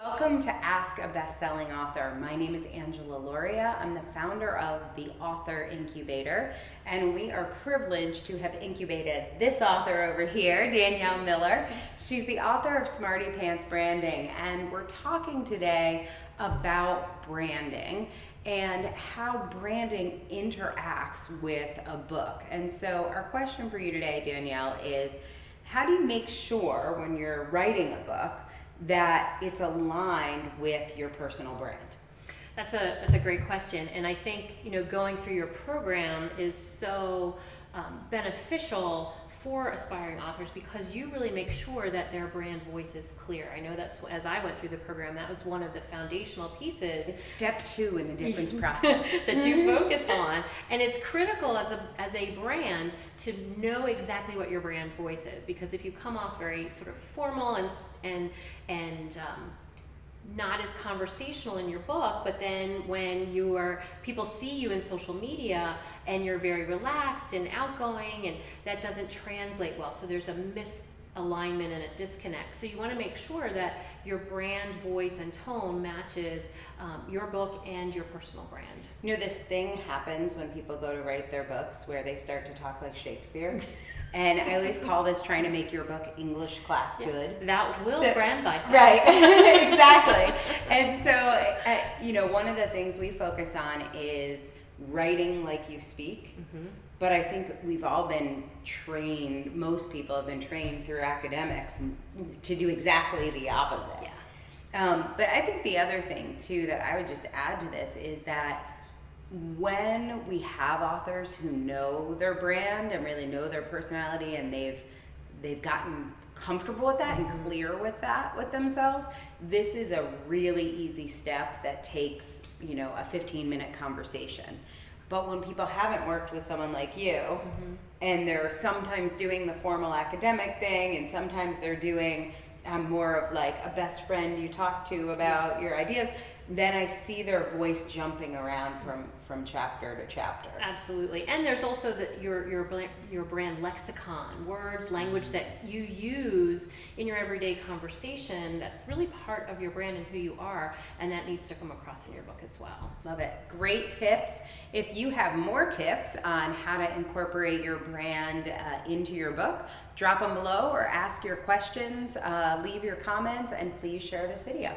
Welcome to Ask a Best-Selling Author. My name is Angela Loria. I'm the founder of the Author Incubator, and we are privileged to have incubated this author over here, Danielle Miller. She's the author of Smartypants Branding, and we're talking today about branding and how branding interacts with a book. And so our question for you today, Danielle, is how do you make sure when you're writing a book that it's aligned with your personal brand? That's a great question, and I think going through your program is so beneficial for aspiring authors because you really make sure that their brand voice is clear. I know that's, as I went through the program, that was one of the foundational pieces. It's step 2 in the difference process that you focus on, and it's critical as a brand to know exactly what your brand voice is, because if you come off very sort of formal and not as conversational in your book, but then when people see you in social media and you're very relaxed and outgoing, and that doesn't translate well. So there's a misalignment and a disconnect. So you want to make sure that your brand voice and tone matches your book and your personal brand. This thing happens when people go to write their books where they start to talk like Shakespeare. And I always call this trying to make your book English class good. Thou will brand thyself. Right, exactly. And so, one of the things we focus on is writing like you speak. Mm-hmm. But I think we've all been trained, most people have been trained through academics to do exactly the opposite. Yeah. But I think the other thing, too, that I would just add to this is that when we have authors who know their brand and really know their personality, and they've gotten comfortable with that and clear with that with themselves, this is a really easy step that takes a 15-minute conversation. But when people haven't worked with someone like you, mm-hmm. and they're sometimes doing the formal academic thing, and sometimes they're doing more of like a best friend you talk to about your ideas, then I see their voice jumping around from chapter to chapter. Absolutely. And there's also your brand lexicon, words, language that you use in your everyday conversation that's really part of your brand and who you are, and that needs to come across in your book as well. Love it. Great tips. If you have more tips on how to incorporate your brand into your book, drop them below or ask your questions, leave your comments, and please share this video.